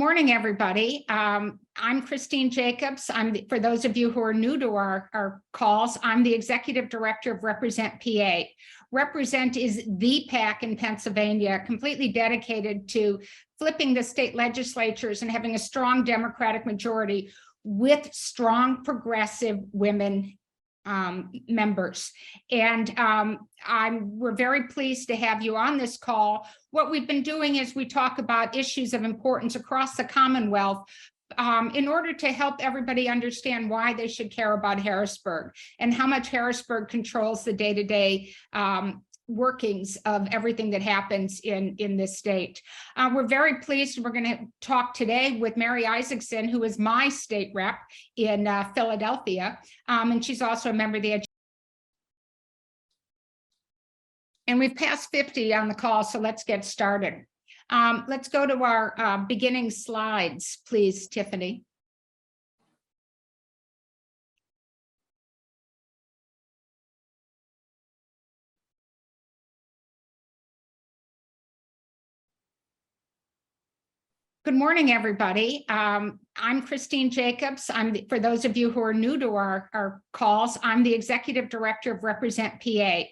morning, everybody. I'm Christine Jacobs. For those of you who are new to our calls, I'm the Executive Director of Represent PA. Represent is the PAC in Pennsylvania, completely dedicated to flipping the state legislatures and having a strong Democratic majority with strong progressive women members. And we're very pleased to have you on this call. What we've been doing is we talk about issues of importance across the Commonwealth in order to help everybody understand why they should care about Harrisburg and how much Harrisburg controls the day-to-day workings of everything that happens in this state. We're very pleased. We're going to talk today with Mary Issacson, who is my state rep in Philadelphia, and she's also a member of the and we've passed 50 on the call, so let's get started. Let's go to our beginning slides, please, Tiffany. Good morning, everybody. I'm Christine Jacobs. For those of you who are new to our calls, I'm the Executive Director of Represent PA.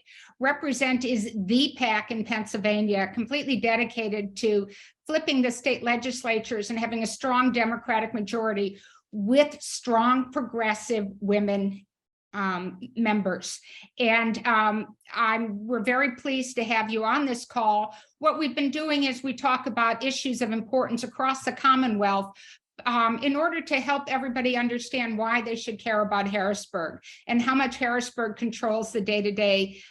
Represent is the PAC in Pennsylvania, completely dedicated to flipping the state legislatures and having a strong Democratic majority with strong progressive women members. And we're very pleased to have you on this call. What we've been doing is we talk about issues of importance across the Commonwealth in order to help everybody understand why they should care about Harrisburg and how much Harrisburg controls the day-to-day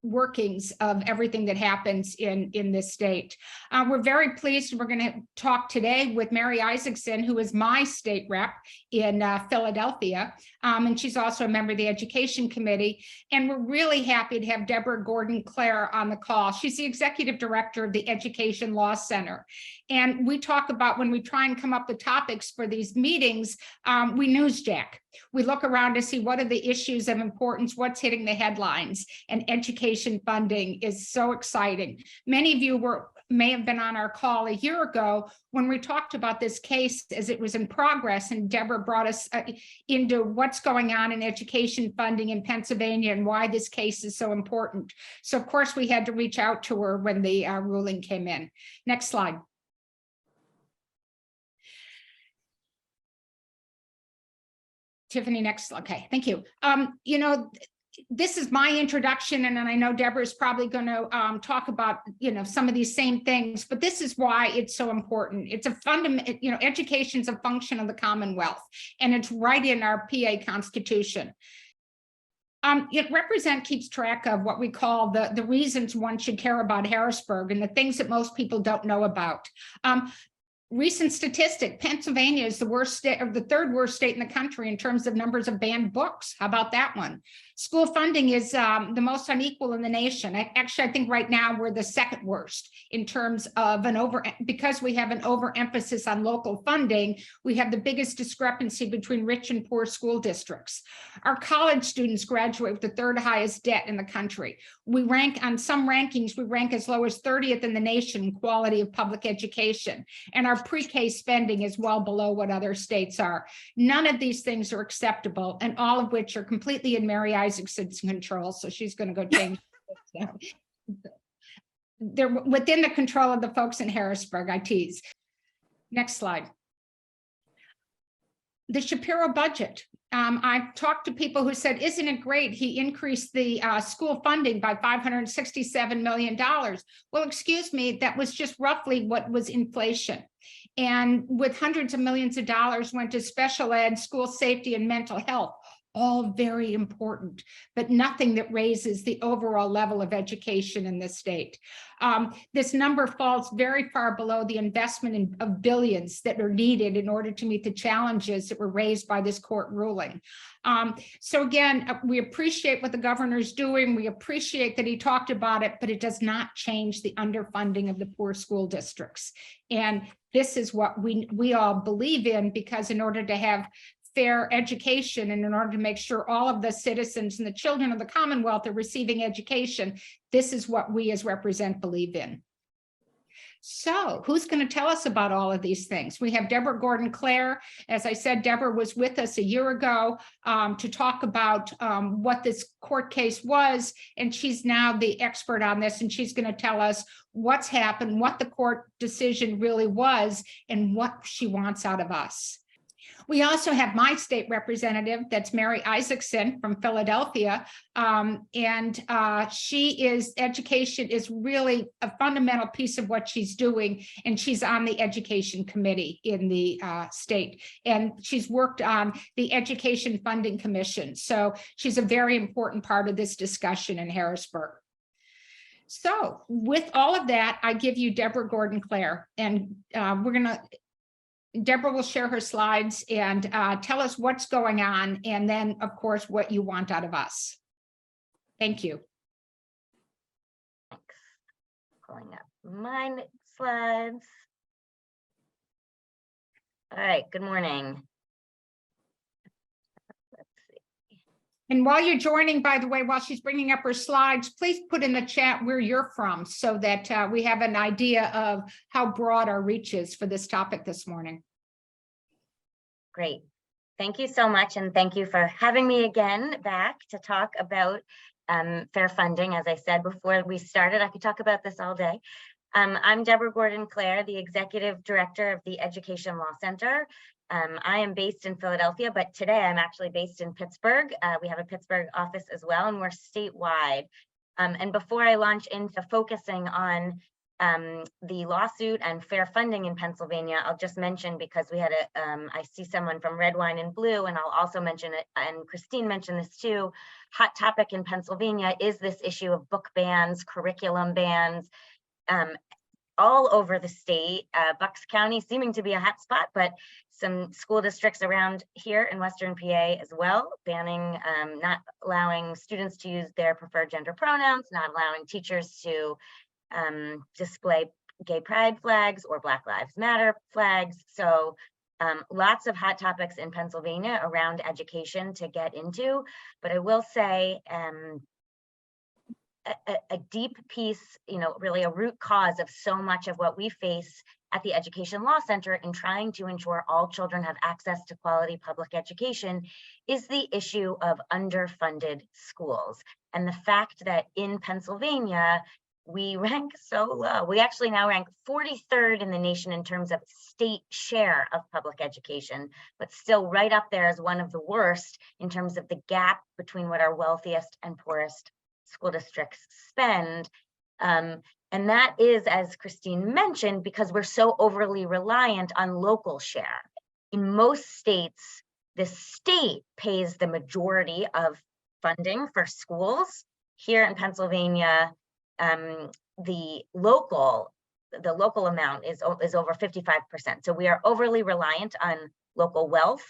workings of everything that happens in this state. We're very pleased. We're going to talk today with Mary Issacson, who is my state rep in Philadelphia, and she's also a member of the Education Committee. And we're really happy to have Deborah Gordon Klehr on the call. She's the Executive Director of the Education Law Center. And we talk about, when we try and come up with topics for these meetings, we newsjack. We look around to see what are the issues of importance, what's hitting the headlines, and education funding is so exciting. Many of you may have been on our call a year ago when we talked about this case as it was in progress, and Deborah brought us into what's going on in education funding in Pennsylvania and why this case is so important. So of course we had to reach out to her when the ruling came in. Next slide. Tiffany, next. Okay, thank you. You know, this is my introduction, and I know Deborah is probably going to talk about, some of these same things, but this is why it's so important. It's a fundamental, education's a function of the Commonwealth, and it's right in our PA Constitution. Represent keeps track of what we call the reasons one should care about Harrisburg and the things that most people don't know about. Recent statistic, Pennsylvania is the worst state, or the third worst state in the country in terms of numbers of banned books. How about that one? School funding is the most unequal in the nation. Actually, I think right now we're the second worst in terms of because we have an overemphasis on local funding, we have the biggest discrepancy between rich and poor school districts. Our college students graduate with the third highest debt in the country. We rank on some rankings, we rank as low as 30th in the nation in quality of public education. And our pre-K spending is well below what other states are. None of these things are acceptable, and all of which are completely in Mary Issacson's control. So she's going to go change. They're within the control of the folks in Harrisburg, I tease. Next slide. The Shapiro budget. I've talked to people who said, isn't it great? He increased the school funding by $567 million. Well, excuse me, that was just roughly what was inflation. And with hundreds of millions of dollars went to special ed, school safety, and mental health. All very important, but nothing that raises the overall level of education in this state. This number falls very far below the investment of billions that are needed in order to meet the challenges that were raised by this court ruling. So again, we appreciate what the governor's doing. We appreciate that he talked about it, but it does not change the underfunding of the poor school districts. And this is what we all believe in, because in order to have fair education, and in order to make sure all of the citizens and the children of the Commonwealth are receiving education, this is what we as Represent believe in. So who's going to tell us about all of these things? We have Deborah Gordon Klehr. As I said, Deborah was with us a year ago to talk about what this court case was, and she's now the expert on this, and she's going to tell us what's happened, what the court decision really was, and what she wants out of us. We also have my state representative, that's Mary Issacson from Philadelphia. Education is really a fundamental piece of what she's doing. And she's on the education committee in the state. And she's worked on the Education Funding Commission. So she's a very important part of this discussion in Harrisburg. So with all of that, I give you Deborah Gordon Klehr, and Deborah will share her slides and tell us what's going on, and then, of course, what you want out of us. Thank you. Thanks. Pulling up my slides. All right, good morning. Let's see. And while you're joining, by the way, while she's bringing up her slides, please put in the chat where you're from so that we have an idea of how broad our reach is for this topic this morning. Great. Thank you so much. And thank you for having me again back to talk about fair funding. As I said before we started, I could talk about this all day. I'm Deborah Gordon Klehr, the Executive Director of the Education Law Center. I am based in Philadelphia, but today I'm actually based in Pittsburgh. We have a Pittsburgh office as well, and we're statewide. And before I launch into focusing on the lawsuit and fair funding in Pennsylvania, I'll just mention, because we had I see someone from Red Wine and Blue, and I'll also mention it, and Christine mentioned this too, hot topic in Pennsylvania is this issue of book bans, curriculum bans, all over the state. Bucks County seeming to be a hot spot, but some school districts around here in Western PA as well, banning, not allowing students to use their preferred gender pronouns, not allowing teachers to display gay pride flags or Black Lives Matter flags. So lots of hot topics in Pennsylvania around education to get into. But I will say a deep piece, really a root cause of so much of what we face at the Education Law Center in trying to ensure all children have access to quality public education is the issue of underfunded schools. And the fact that in Pennsylvania, we rank so low. We actually now rank 43rd in the nation in terms of state share of public education, but still right up there as one of the worst in terms of the gap between what our wealthiest and poorest school districts spend. And that is, as Christine mentioned, because we're so overly reliant on local share. In most states, the state pays the majority of funding for schools. Here in Pennsylvania, the local amount is over 55%. So we are overly reliant on local wealth.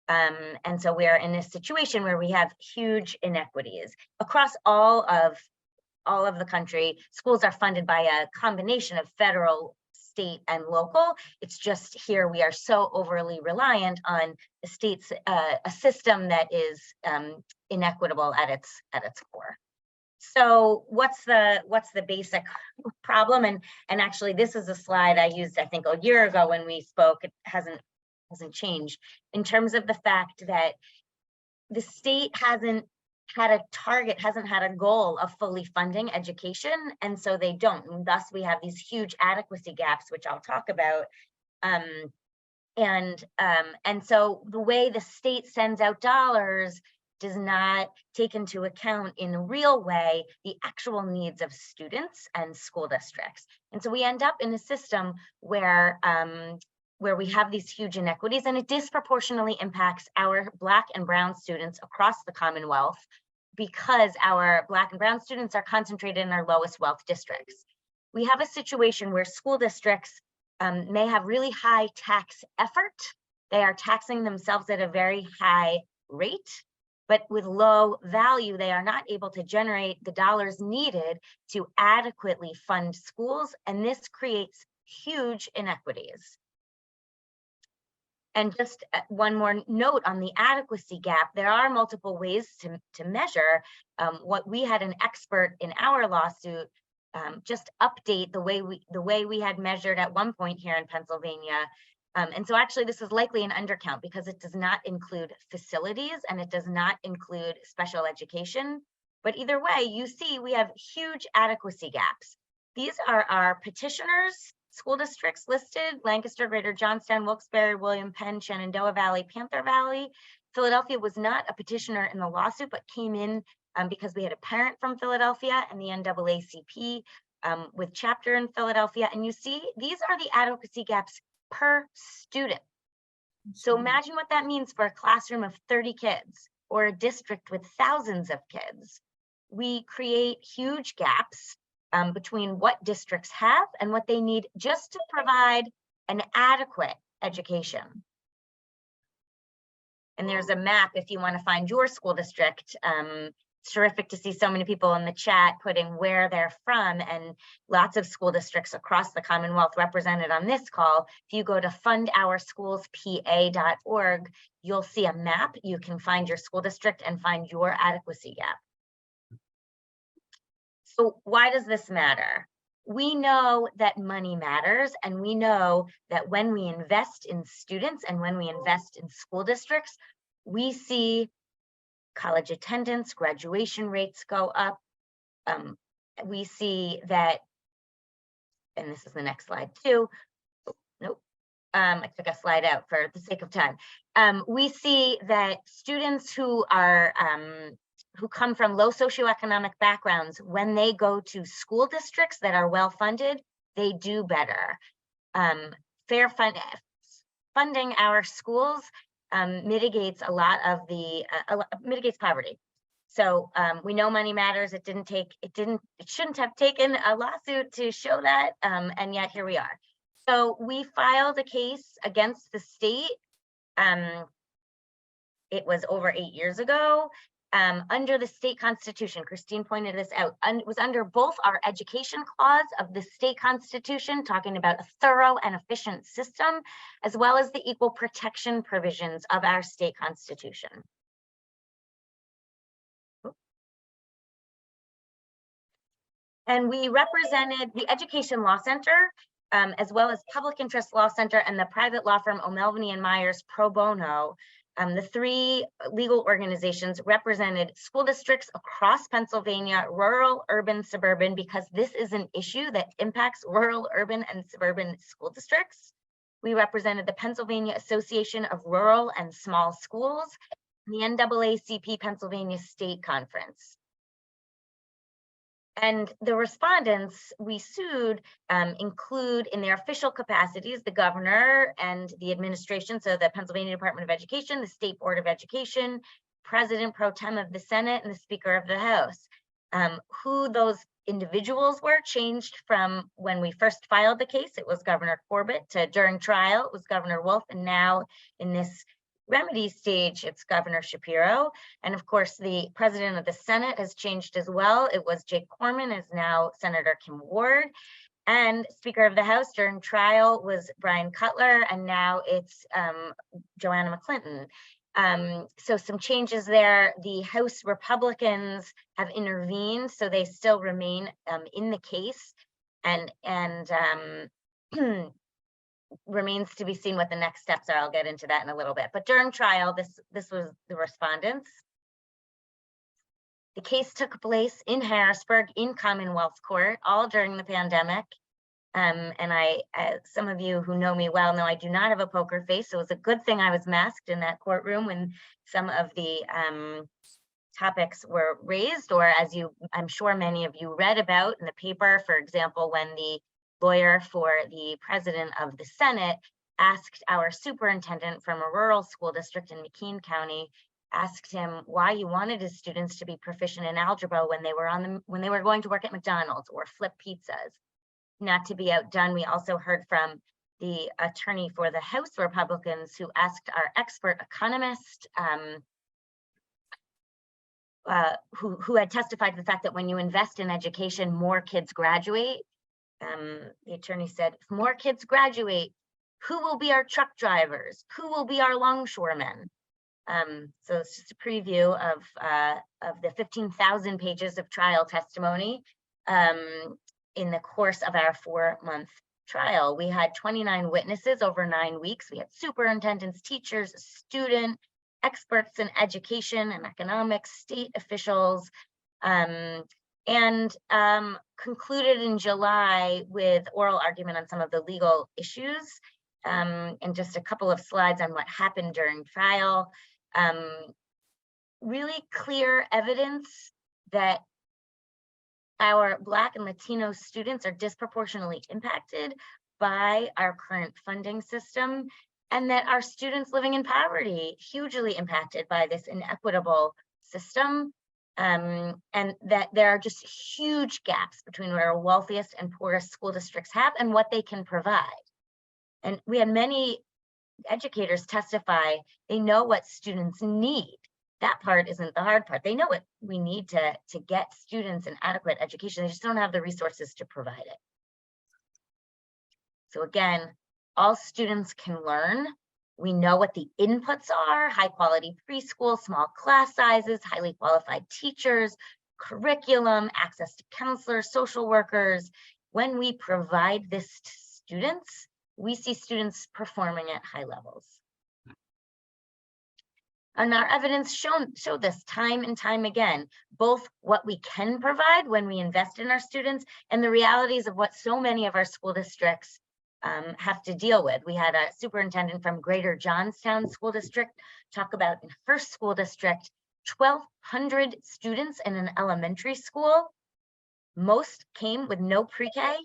And so we are in a situation where we have huge inequities across all of the country. Schools are funded by a combination of federal, state, and local. It's just here we are so overly reliant on the state's a system that is inequitable at its core. So what's the basic problem? And actually, this is a slide I used, I think, a year ago when we spoke. It hasn't changed in terms of the fact that the state hasn't had a target, hasn't had a goal of fully funding education, and so they don't. And thus, we have these huge adequacy gaps, which I'll talk about. And so the way the state sends out dollars does not take into account in a real way the actual needs of students and school districts. And so we end up in a system where we have these huge inequities, and it disproportionately impacts our Black and Brown students across the Commonwealth, because our Black and Brown students are concentrated in our lowest wealth districts. We have a situation where school districts may have really high tax effort. They are taxing themselves at a very high rate, but with low value, they are not able to generate the dollars needed to adequately fund schools, and this creates huge inequities. And just one more note on the adequacy gap, there are multiple ways to measure. What we had an expert in our lawsuit just update the way we had measured at one point here in Pennsylvania. And so actually this is likely an undercount because it does not include facilities and it does not include special education. But either way, you see we have huge adequacy gaps. These are our petitioners school districts listed: Lancaster, Greater Johnstown, Wilkes-Barre, William Penn, Shenandoah Valley, Panther Valley. Philadelphia was not a petitioner in the lawsuit, but came in because we had a parent from Philadelphia and the NAACP with chapter in Philadelphia. And you see, these are the adequacy gaps per student. So imagine what that means for a classroom of 30 kids or a district with thousands of kids. We create huge gaps between what districts have and what they need just to provide an adequate education. And there's a map if you want to find your school district. It's terrific to see so many people in the chat putting where they're from, and lots of school districts across the Commonwealth represented on this call. If you go to fundourschoolspa.org, you'll see a map. You can find your school district and find your adequacy gap. So why does this matter? We know that money matters, and we know that when we invest in students and when we invest in school districts, we see college attendance, graduation rates go up. We see that, and this is the next slide too. Nope, I took a slide out for the sake of time. We see that students who are who come from low socioeconomic backgrounds, when they go to school districts that are well funded, they do better. Funding our schools mitigates a lot of the mitigates poverty. So we know money matters. It shouldn't have taken a lawsuit to show that, and yet here we are. So we filed a case against the state. It was over 8 years ago. Under the state constitution, Christine pointed this out, and it was under both our education clause of the state constitution, talking about a thorough and efficient system, as well as the equal protection provisions of our state constitution. And we represented the Education Law Center, as well as Public Interest Law Center and the private law firm O'Melveny and Myers pro bono. The three legal organizations represented school districts across Pennsylvania, rural, urban, suburban, because this is an issue that impacts rural, urban, and suburban school districts. We represented the Pennsylvania Association of Rural and Small Schools, the NAACP Pennsylvania State Conference. And the respondents we sued include in their official capacities the governor and the administration, so the Pennsylvania Department of Education, the State Board of Education, President Pro Tem of the Senate, and the Speaker of the House. Who those individuals were changed from when we first filed the case. It was Governor Corbett, to during trial, it was Governor Wolf, and now in this remedy stage, it's Governor Shapiro. And of course, the president of the Senate has changed as well. It was Jake Corman, is now Senator Kim Ward. And Speaker of the House during trial was Brian Cutler, and now it's Joanna McClinton. So some changes there. The House Republicans have intervened, so they still remain in the case, and remains to be seen what the next steps are. I'll get into that in a little bit. But during trial, this was the respondents. The case took place in Harrisburg in Commonwealth Court, all during the pandemic. And some of you who know me well know I do not have a poker face, so it was a good thing I was masked in that courtroom when some of the topics were raised, or as I'm sure many of you read about in the paper, for example, when the lawyer for the president of the Senate asked our superintendent from a rural school district in McKean County, asked him why he wanted his students to be proficient in algebra when they were going to work at McDonald's or flip pizzas. Not to be outdone, we also heard from the attorney for the House Republicans, who asked our expert economist, who had testified to the fact that when you invest in education, more kids graduate. The attorney said, if more kids graduate, who will be our truck drivers? Who will be our longshoremen? So it's just a preview of the 15,000 pages of trial testimony. in the course of our 4-month trial. We had 29 witnesses over 9 weeks. We had superintendents, teachers, student, experts in education and economics, state officials, and concluded in July with oral argument on some of the legal issues, and just a couple of slides on what happened during trial. Really clear evidence that our Black and Latino students are disproportionately impacted by our current funding system, and that our students living in poverty hugely impacted by this inequitable system, and that there are just huge gaps between where our wealthiest and poorest school districts have and what they can provide. And we had many educators testify they know what students need. That part isn't the hard part. They know what we need to get students an adequate education. They just don't have the resources to provide it. So again, all students can learn. We know what the inputs are: high quality preschool, small class sizes, highly qualified teachers, curriculum, access to counselors, social workers. When we provide this to students, we see students performing at high levels. And our evidence showed this time and time again, both what we can provide when we invest in our students and the realities of what so many of our school districts have to deal with. We had a superintendent from Greater Johnstown School District talk about in her school district, 1,200 students in an elementary school. Most came with no pre-K.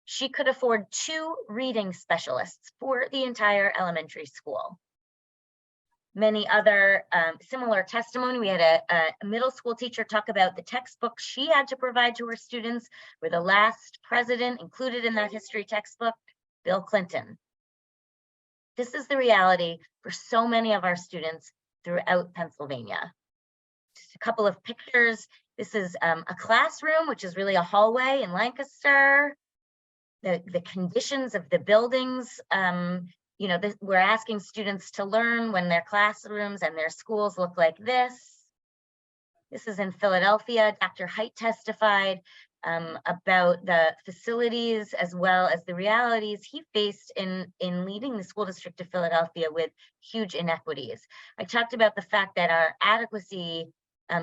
She could afford 2 reading specialists for the entire elementary school. Many other similar testimony. We had a middle school teacher talk about the textbooks she had to provide to her students, where the last president included in that history textbook, Bill Clinton. This is the reality for so many of our students throughout Pennsylvania. Just a couple of pictures. This is a classroom, which is really a hallway in Lancaster. The conditions of the buildings, you know, we're asking students to learn when their classrooms and their schools look like this. This is in Philadelphia. Dr. Haidt testified about the facilities as well as the realities he faced in leading the school district of Philadelphia with huge inequities. I talked about the fact that our adequacy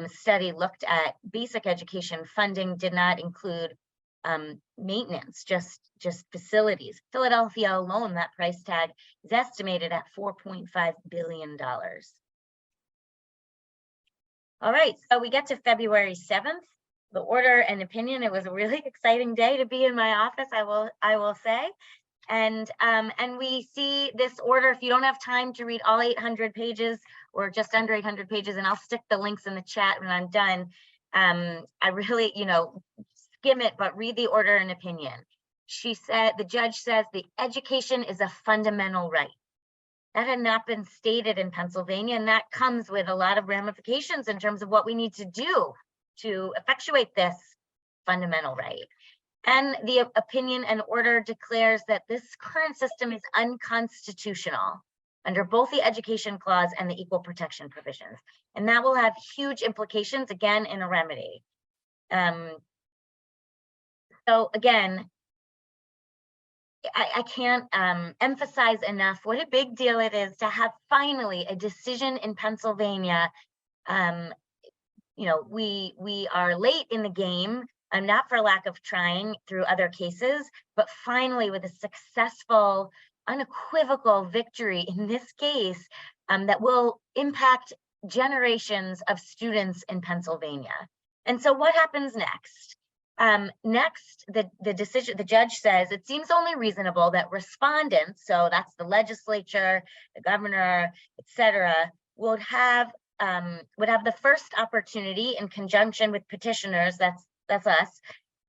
study looked at basic education funding, did not include maintenance, just facilities. Philadelphia alone, that price tag is estimated at $4.5 billion. All right, so we get to February 7th, the order and opinion. It was a really exciting day to be in my office, I will say. And we see this order. If you don't have time to read all 800 pages or just under 800 pages, and I'll stick the links in the chat when I'm done. I really, you know, skim it, but read the order and opinion. She said, the judge says the education is a fundamental right. That had not been stated in Pennsylvania, and that comes with a lot of ramifications in terms of what we need to do to effectuate this fundamental right. And the opinion and order declares that this current system is unconstitutional under both the education clause and the equal protection provisions. And that will have huge implications, again, in a remedy. So again, I can't emphasize enough what a big deal it is to have finally a decision in Pennsylvania. You know, we are late in the game, not for lack of trying through other cases, but finally with a successful, unequivocal victory in this case that will impact generations of students in Pennsylvania. And so what happens next? Next, the judge says it seems only reasonable that respondents, so that's the legislature, the governor, etc., would have the first opportunity in conjunction with petitioners, that's us,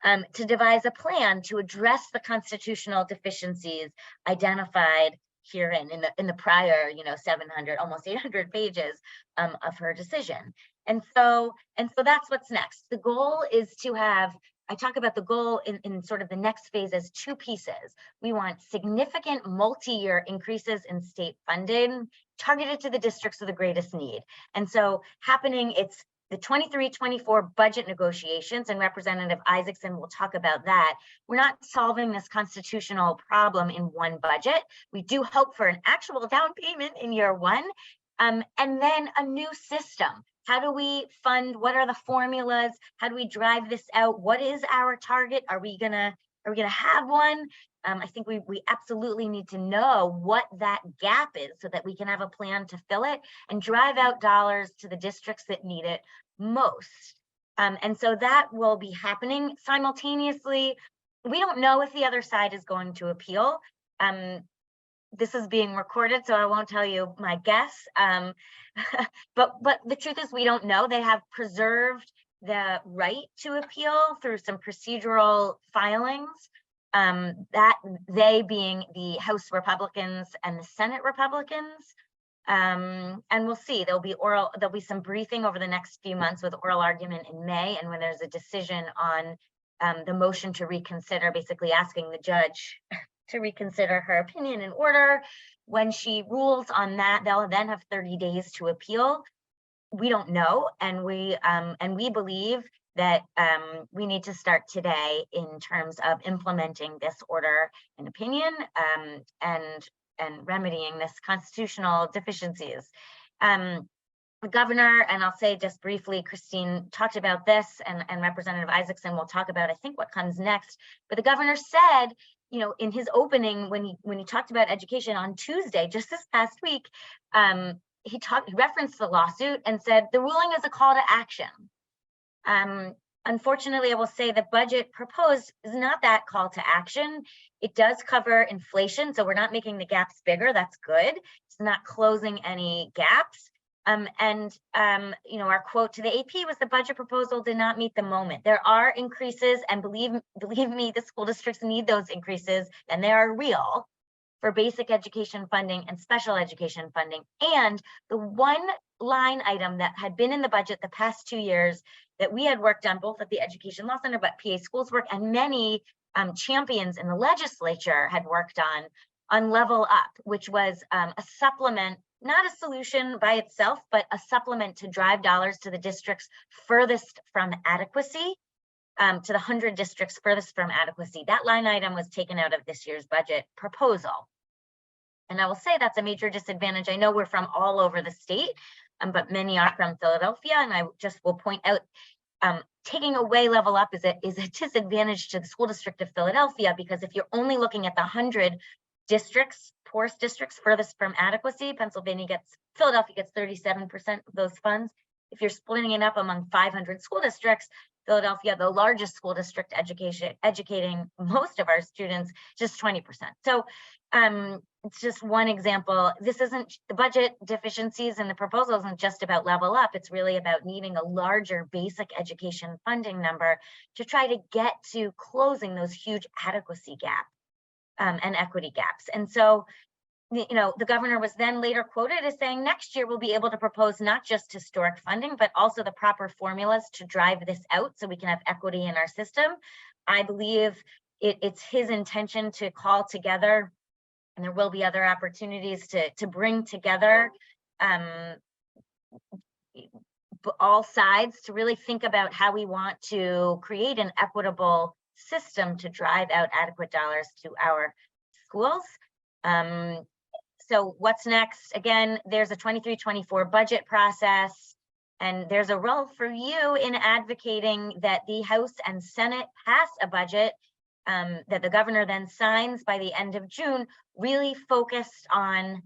to devise a plan to address the constitutional deficiencies identified herein in the prior, you know, 700, almost 800 pages of her decision. And so that's what's next. The goal is to have, I talk about the goal in sort of the next phase as 2 pieces. We want significant multi-year increases in state funding targeted to the districts of the greatest need. And so happening, it's the 23-24 budget negotiations, and Representative Issacson will talk about that. We're not solving this constitutional problem in one budget. We do hope for an actual down payment in year one, and then a new system. How do we fund? What are the formulas? How do we drive this out? What is our target? Are we gonna have one? I think we absolutely need to know what that gap is so that we can have a plan to fill it and drive out dollars to the districts that need it most. And so that will be happening simultaneously. We don't know if the other side is going to appeal. This is being recorded, so I won't tell you my guess. But the truth is we don't know. They have preserved the right to appeal through some procedural filings. That they being the House Republicans and the Senate Republicans. And we'll see, there'll be some briefing over the next few months with oral argument in May, and when there's a decision on the motion to reconsider, basically asking the judge to reconsider her opinion and order. When she rules on that, they'll then have 30 days to appeal. We don't know, and we believe that we need to start today in terms of implementing this order and opinion and remedying this constitutional deficiencies. The governor, and I'll say just briefly, Christine talked about this, and Representative Issacson will talk about, I think, what comes next. But the governor said, you know, in his opening, when he talked about education on Tuesday, just this past week, he referenced the lawsuit and said the ruling is a call to action. Unfortunately, I will say the budget proposed is not that call to action. It does cover inflation, so we're not making the gaps bigger. That's good. It's not closing any gaps. You know, our quote to the AP was the budget proposal did not meet the moment. There are increases, and believe me, the school districts need those increases, and they are real, for basic education funding and special education funding. And the one line item that had been in the budget the past 2 years that we had worked on, both at the Education Law Center, but PA Schools work, and many champions in the legislature had worked on Level Up, which was a supplement, not a solution by itself, but a supplement to drive dollars to the districts furthest from adequacy, to the 100 districts furthest from adequacy. That line item was taken out of this year's budget proposal. And I will say that's a major disadvantage. I know we're from all over the state, but many are from Philadelphia. And I just will point out, taking away Level Up is a disadvantage to the school district of Philadelphia, because if you're only looking at the 100 districts, poorest districts furthest from adequacy, Philadelphia gets 37% of those funds. If you're splitting it up among 500 school districts, Philadelphia, the largest school district educating most of our students, just 20%. So it's just one example. This isn't, the budget deficiencies and the proposal isn't just about Level Up. It's really about needing a larger basic education funding number to try to get to closing those huge adequacy gaps and equity gaps. And so, you know, the governor was then later quoted as saying next year we'll be able to propose not just historic funding, but also the proper formulas to drive this out so we can have equity in our system. I believe it's his intention to call together, and there will be other opportunities to bring together all sides to really think about how we want to create an equitable system to drive out adequate dollars to our schools. So what's next? Again, there's a 23-24 budget process, and there's a role for you in advocating that the House and Senate pass a budget that the governor then signs by the end of June, really focused on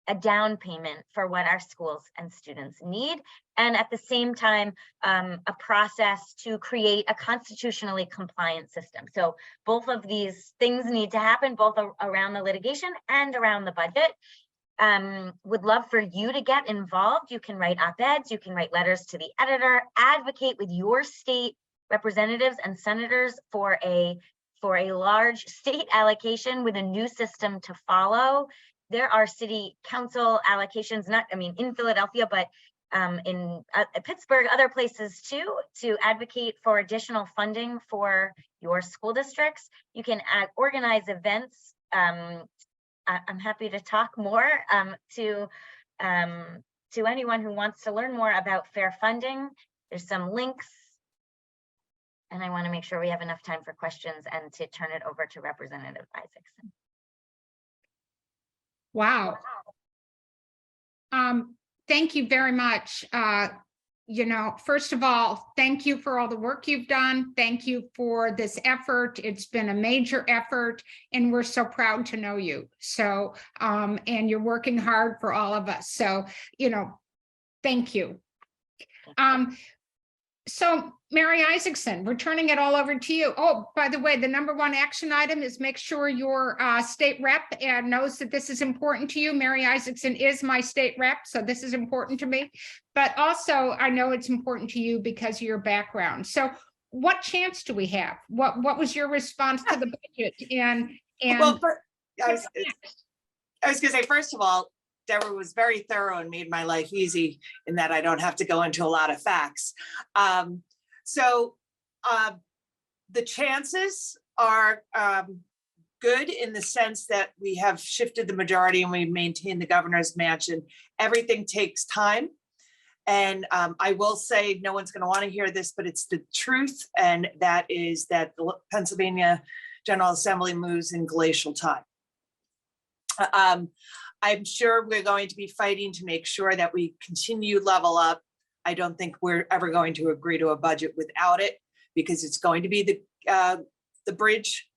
a down payment for what our schools and students need, and at the same time a process to create a constitutionally compliant system. So both of these things need to happen, both around the litigation and around the budget. Would love for you to get involved. You can write op-eds, you can write letters to the editor, advocate with your state representatives and senators for a large state allocation with a new system to follow. There are city council allocations, in Philadelphia, but in Pittsburgh, other places too, to advocate for additional funding for your school districts. You can organize events. I'm happy to talk more to to anyone who wants to learn more about fair funding, there's some links. And I want to make sure we have enough time for questions and to turn it over to Representative Issacson. Wow. Thank you very much. First of all, thank you for all the work you've done. Thank you for this effort. It's been a major effort, and we're so proud to know you. So, and you're working hard for all of us. So, thank you. So Mary Issacson, we're turning it all over to you. Oh, by the way, the #1 action item is make sure your state rep knows that this is important to you. Mary Issacson is my state rep, so this is important to me. But also, I know it's important to you because of your background. So what chance do we have? What was your response to the budget? Well, I was going to say, first of all, Deborah was very thorough and made my life easy in that I don't have to go into a lot of facts. So the chances are good in the sense that we have shifted the majority and we maintain the governor's mansion. Everything takes time. And I will say, no one's going to want to hear this, but it's the truth. And that is that the Pennsylvania General Assembly moves in glacial time. I'm sure we're going to be fighting to make sure that we continue level up. I don't think we're ever going to agree to a budget without it, because it's going to be the bridge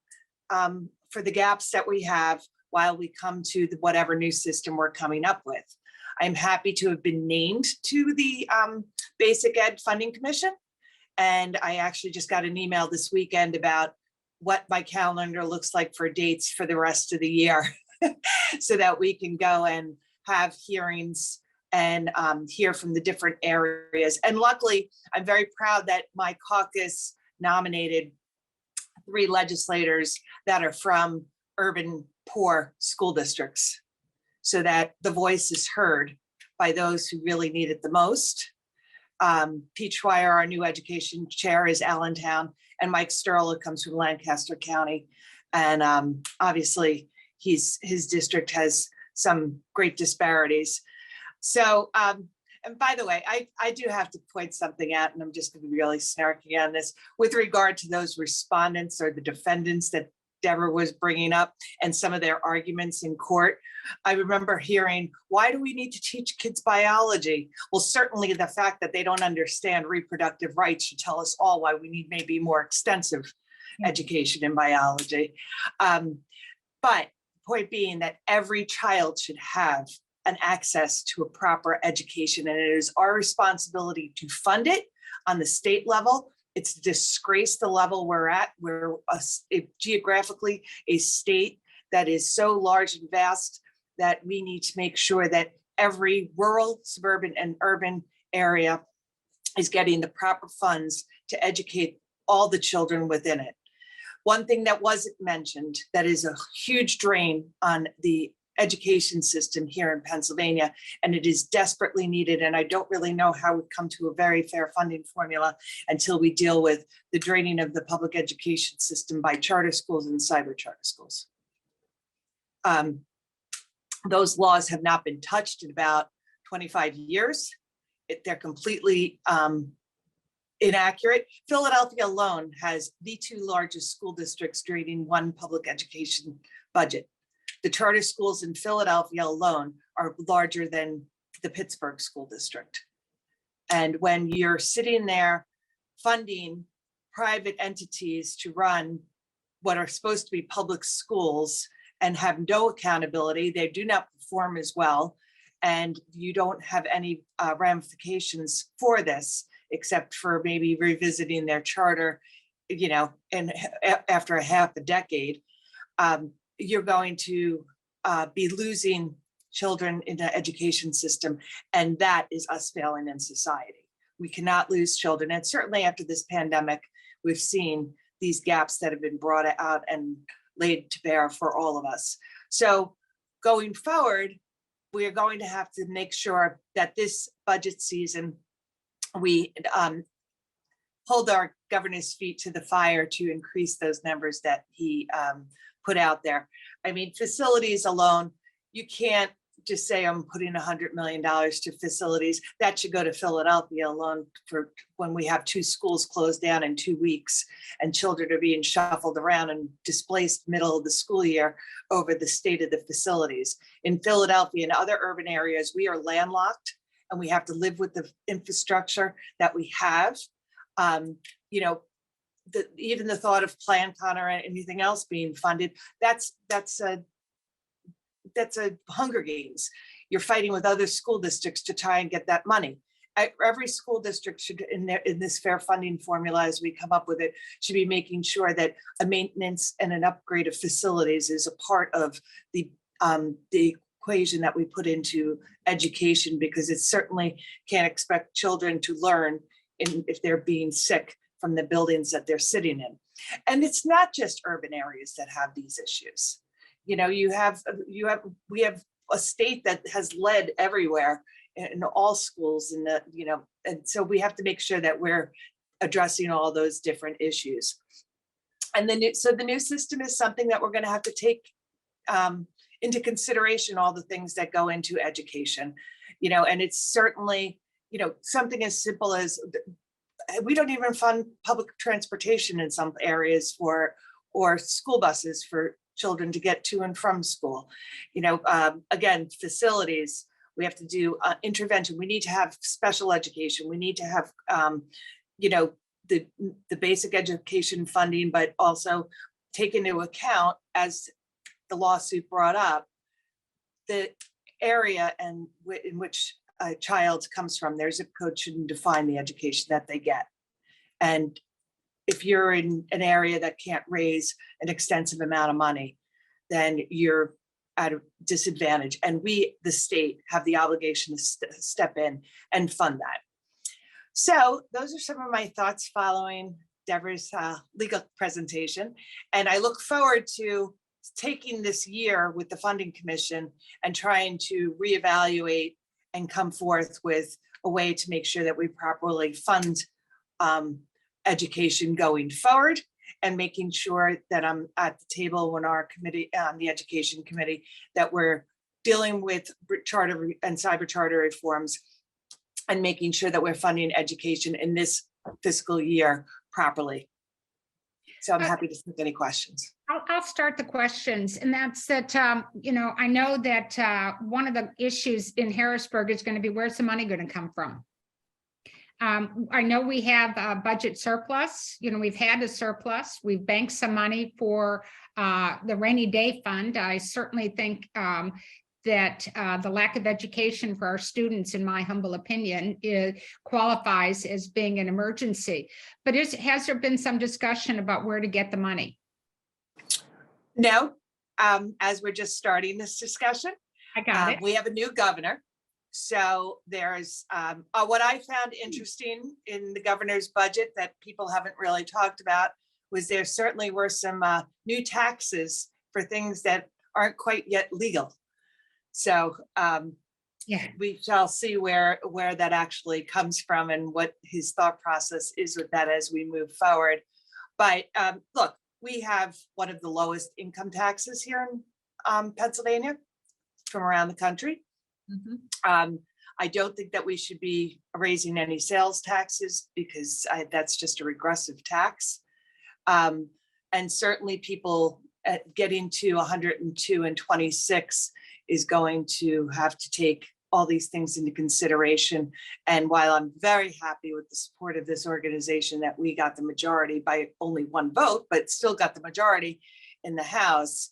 for the gaps that we have while we come to whatever new system we're coming up with. I'm happy to have been named to the Basic Ed Funding Commission. And I actually just got an email this weekend about what my calendar looks like for dates for the rest of the year. So that we can go and have hearings and hear from the different areas. And luckily, I'm very proud that my caucus nominated 3 legislators that are from urban poor school districts, so that the voice is heard by those who really need it the most. Pete Schweier, our new education chair, is Allentown, and Mike Sterla comes from Lancaster County. And obviously, his district has some great disparities. So, and by the way, I do have to point something out, and I'm just going to be really snarky on this with regard to those respondents or the defendants that Deborah was bringing up and some of their arguments in court. I remember hearing, why do we need to teach kids biology? Well, certainly the fact that they don't understand reproductive rights should tell us all why we need maybe more extensive education in biology. But point being that every child should have an access to a proper education, and it is our responsibility to fund it on the state level. It's a disgrace the level we're at. We're geographically a state that is so large and vast that we need to make sure that every rural, suburban, and urban area is getting the proper funds to educate all the children within it. One thing that wasn't mentioned that is a huge drain on the education system here in Pennsylvania, and it is desperately needed. And I don't really know how we come to a very fair funding formula until we deal with the draining of the public education system by charter schools and cyber charter schools. Those laws have not been touched in about 25 years. They're completely inaccurate. Philadelphia alone has the 2 largest school districts draining one public education budget. The charter schools in Philadelphia alone are larger than the Pittsburgh school district. And when you're sitting there funding private entities to run what are supposed to be public schools and have no accountability, they do not perform as well, and you don't have any ramifications for this, except for maybe revisiting their charter, and after a half a decade, you're going to be losing children in the education system. And that is us failing in society. We cannot lose children. And certainly after this pandemic, we've seen these gaps that have been brought out and laid to bear for all of us. So going forward, we are going to have to make sure that this budget season, we hold our governor's feet to the fire to increase those numbers that he put out there. I mean, facilities alone, you can't just say I'm putting $100 million to facilities, that should go to Philadelphia alone for when we have 2 schools closed down in 2 weeks and children are being shuffled around and displaced middle of the school year over the state of the facilities. In Philadelphia and other urban areas, we are landlocked and we have to live with the infrastructure that we have. You know, even the thought of PlanCon or anything else being funded, that's a Hunger Games. You're fighting with other school districts to try and get that money. Every school district should, in this fair funding formula, as we come up with it, should be making sure that a maintenance and an upgrade of facilities is a part of the equation that we put into education, because it certainly can't expect children to learn if they're being sick from the buildings that they're sitting in. And it's not just urban areas that have these issues. You know, we have a state that has lead everywhere in all schools, and and so we have to make sure that we're addressing all those different issues. And then, so the new system is something that we're going to have to take into consideration, all the things that go into education, you know, and it's certainly, you know, something as simple as we don't even fund public transportation in some areas or school buses for children to get to and from school. You know, again, facilities, we have to do intervention. We need to have special education. We need to have, you know, the basic education funding, but also take into account, as the lawsuit brought up, the area and in which a child comes from. Their zip code shouldn't define the education that they get. And if you're in an area that can't raise an extensive amount of money, then you're at a disadvantage. And we, the state, have the obligation to step in and fund that. So those are some of my thoughts following Deborah's legal presentation. And I look forward to taking this year with the Funding Commission and trying to reevaluate and come forth with a way to make sure that we properly fund education going forward, and making sure that I'm at the table when our committee, the Education Committee, that we're dealing with charter and cyber charter reforms and making sure that we're funding education in this fiscal year properly. So I'm happy to take any questions. I'll start the questions, and that's that, you know, I know that one of the issues in Harrisburg is going to be, where's the money going to come from? I know we have a budget surplus. You know, we've had a surplus. We've banked some money for the rainy day fund. I certainly think that the lack of education for our students, in my humble opinion, qualifies as being an emergency. But has there been some discussion about where to get the money? No, as we're just starting this discussion. I got it. We have a new governor. So there's what I found interesting in the governor's budget that people haven't really talked about was there certainly were some new taxes for things that aren't quite yet legal. So Yeah. we shall see where that actually comes from and what his thought process is with that as we move forward. But look, we have one of the lowest income taxes here in Pennsylvania from around the country. Mhm. I don't think that we should be raising any sales taxes because that's just a regressive tax. And certainly people getting to 102 and 26 is going to have to take all these things into consideration. And while I'm very happy with the support of this organization that we got the majority by only one vote, but still got the majority in the House,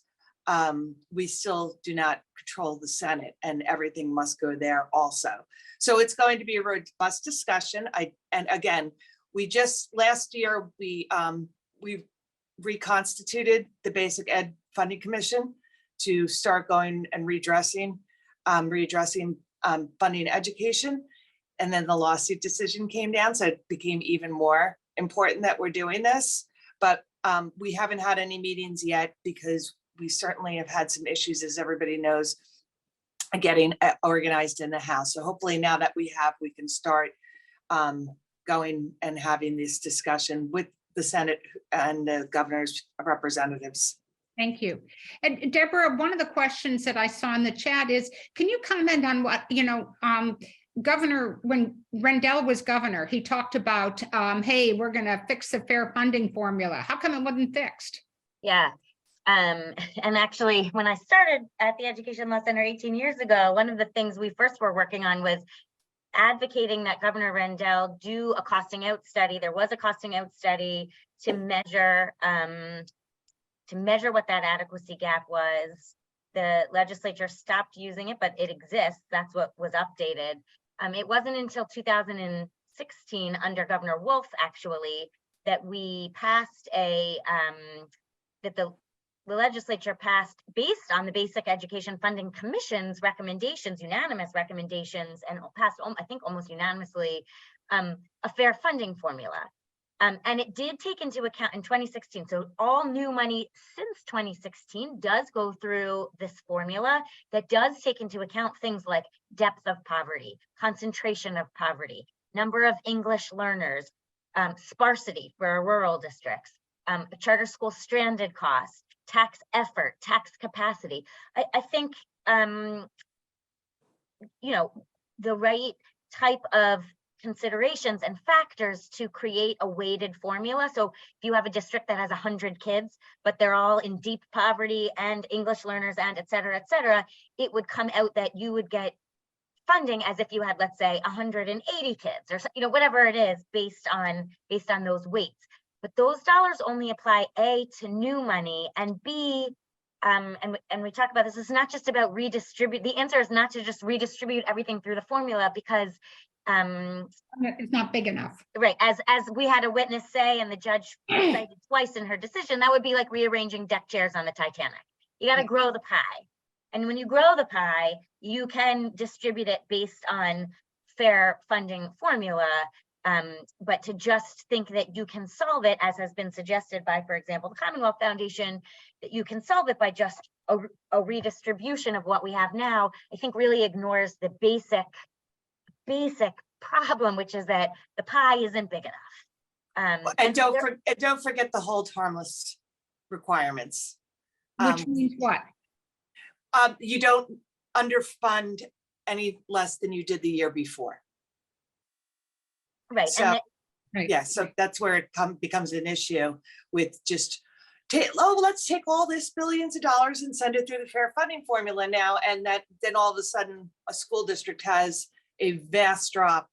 we still do not control the Senate, and everything must go there also. So it's going to be a robust discussion. And again, we just last year we reconstituted the Basic Ed Funding Commission to start going and readdressing funding education. And then the lawsuit decision came down, so it became even more important that we're doing this. But we haven't had any meetings yet because we certainly have had some issues, as everybody knows, getting organized in the House. So hopefully now that we can start going and having this discussion with the Senate and the governor's representatives. Thank you. And Deborah, one of the questions that I saw in the chat is, can you comment on what, Governor, when Rendell was governor, he talked about, hey, we're going to fix the fair funding formula. How come it wasn't fixed? Yeah. And actually, when I started at the Education Law Center 18 years ago, one of the things we first were working on was advocating that Governor Rendell do a costing out study. There was a costing out study to measure what that adequacy gap was. The legislature stopped using it, but it exists. That's what was updated. It wasn't until 2016 under Governor Wolf, actually, that we passed that the legislature passed, based on the Basic Education Funding Commission's recommendations, unanimous recommendations, and passed, I think, almost unanimously, a fair funding formula. And it did take into account in 2016. So all new money since 2016 does go through this formula that does take into account things like depth of poverty, concentration of poverty, number of English learners, sparsity for rural districts, charter school stranded costs, tax effort, tax capacity. I think, the right type of considerations and factors to create a weighted formula. So if you have a district that has 100 kids, but they're all in deep poverty and English learners and et cetera, it would come out that you would get funding as if you had, let's say, 180 kids or, whatever it is based on those weights. But those dollars only apply A, to new money, and B, and we talk about this, it's not just about redistribute. The answer is not to just redistribute everything through the formula, because it's not big enough. Right, as we had a witness say, and the judge cited twice in her decision, that would be like rearranging deck chairs on the Titanic. You got to grow the pie. And when you grow the pie, you can distribute it based on fair funding formula. But to just think that you can solve it, as has been suggested by, for example, the Commonwealth Foundation, that you can solve it by just a redistribution of what we have now, I think really ignores the basic problem, which is that the pie isn't big enough. And don't forget the hold harmless requirements. Which means what? You don't underfund any less than you did the year before. Right. So, yeah, so that's where it becomes an issue with just, let's take all this billions of dollars and send it through the fair funding formula now. And then all of a sudden a school district has a vast drop.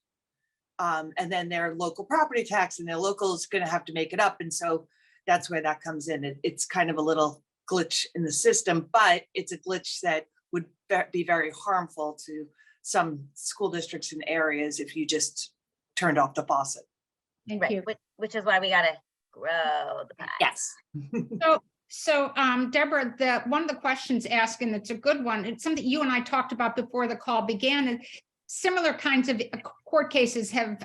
And then their local property tax and their local is going to have to make it up. And so that's where that comes in. It's kind of a little glitch in the system, but it's a glitch that would be very harmful to some school districts and areas if you just turned off the faucet. Thank right, you. which is why we got to grow the pie. Yes. So Deborah, one of the questions asked, and it's a good one, it's something you and I talked about before the call began, and similar kinds of court cases have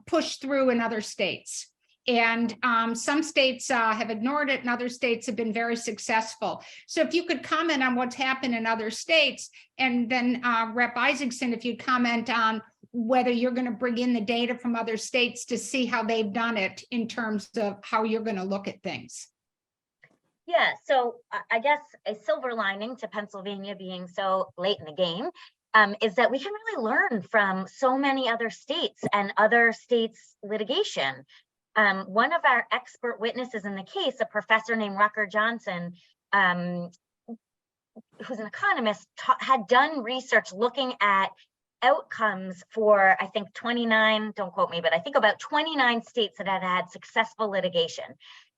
pushed through in other states. And some states have ignored it and other states have been very successful. So if you could comment on what's happened in other states, and then Rep. Issacson, if you'd comment on whether you're going to bring in the data from other states to see how they've done it in terms of how you're going to look at things. Yeah, so I guess a silver lining to Pennsylvania being so late in the game is that we can really learn from so many other states and other states' litigation. One of our expert witnesses in the case, a professor named Rucker Johnson, who's an economist, had done research looking at outcomes for, I think 29, don't quote me, but I think about 29 states that had had successful litigation.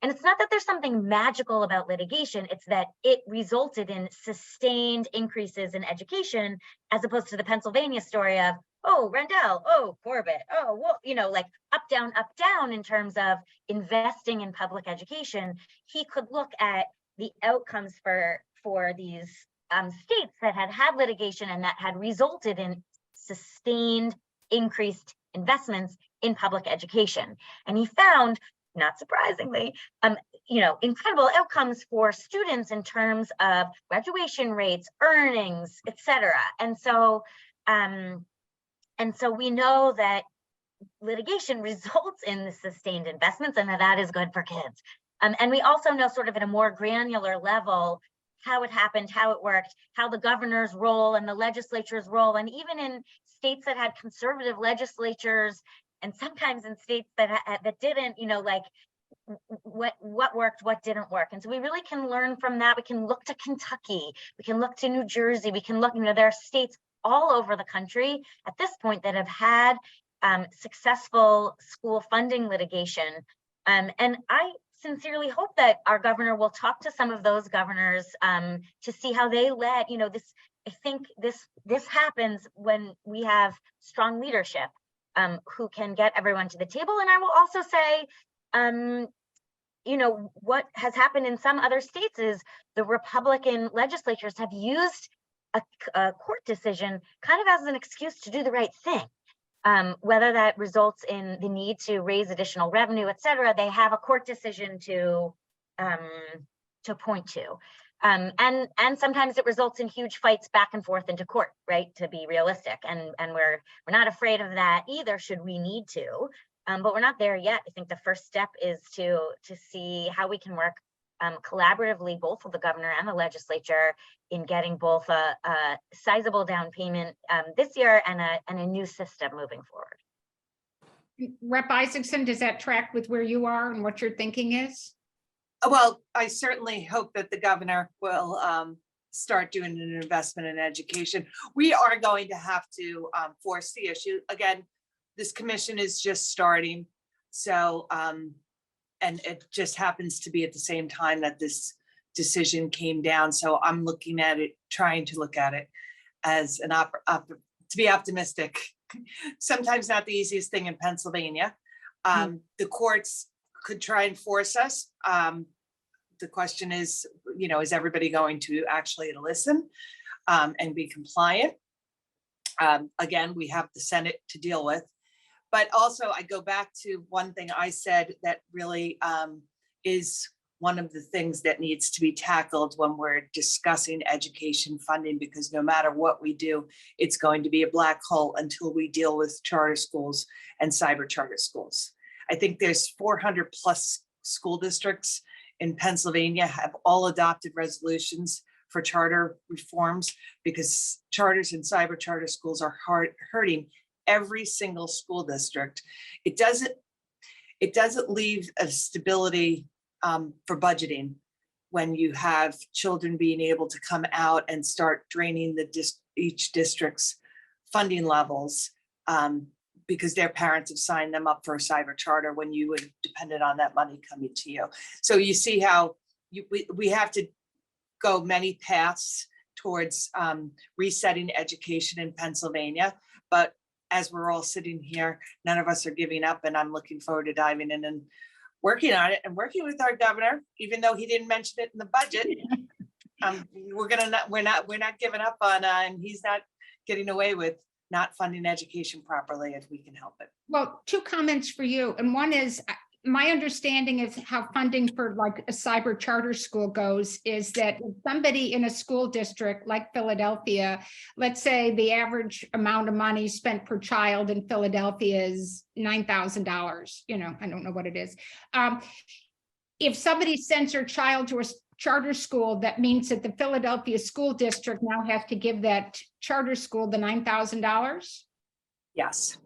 And it's not that there's something magical about litigation, it's that it resulted in sustained increases in education, as opposed to the Pennsylvania story of, oh, Rendell, oh, Corbett, oh, well, like up, down in terms of investing in public education. He could look at the outcomes for these states that had had litigation and that had resulted in sustained increased investments in public education. And he found, not surprisingly, incredible outcomes for students in terms of graduation rates, earnings, etc. And so we know that litigation results in the sustained investments and that is good for kids. And we also know sort of at a more granular level, how it happened, how it worked, how the governor's role and the legislature's role, and even in states that had conservative legislatures, and sometimes in states that didn't, like what worked, what didn't work. And so we really can learn from that. We can look to Kentucky, we can look to New Jersey, we can look, there are states all over the country at this point that have had successful school funding litigation. And I sincerely hope that our governor will talk to some of those governors to see how they let, this, I think this happens when we have strong leadership who can get everyone to the table. And I will also say, what has happened in some other states is the Republican legislatures have used a court decision kind of as an excuse to do the right thing. Whether that results in the need to raise additional revenue, et cetera, they have a court decision to point to. And sometimes it results in huge fights back and forth into court, right? To be realistic. And we're not afraid of that either, should we need to. But we're not there yet. I think the first step is to see how we can work collaboratively, both with the governor and the legislature, in getting both a sizable down payment this year and a new system moving forward. Rep. Issacson, does that track with where you are and what your thinking is? Well, I certainly hope that the governor will start doing an investment in education. We are going to have to force the issue. Again, this commission is just starting. So, and it just happens to be at the same time that this decision came down. So I'm looking at it, trying to look at it as to be optimistic. Sometimes not the easiest thing in Pennsylvania. The courts could try and force us. The question is, is everybody going to actually listen and be compliant? Again, we have the Senate to deal with. But also, I go back to one thing I said that really is one of the things that needs to be tackled when we're discussing education funding, because no matter what we do, it's going to be a black hole until we deal with charter schools and cyber charter schools. I think there's 400 plus school districts in Pennsylvania have all adopted resolutions for charter reforms, because charters and cyber charter schools are hurting every single school district. It doesn't leave a stability for budgeting when you have children being able to come out and start draining each district's funding levels because their parents have signed them up for a cyber charter when you would depended on that money coming to you. So you see how we have to go many paths towards resetting education in Pennsylvania, but as we're all sitting here, none of us are giving up, and I'm looking forward to diving in and working on it and working with our governor, even though he didn't mention it in the budget. We're not giving up on, and he's not getting away with not funding education properly if we can help it. Well, two comments for you. And one is, my understanding of how funding for like a cyber charter school goes is that if somebody in a school district like Philadelphia, let's say the average amount of money spent per child in Philadelphia is $9,000, I don't know what it is. If somebody sends their child to a charter school, that means that the Philadelphia school district now has to give that charter school the $9,000? Yes.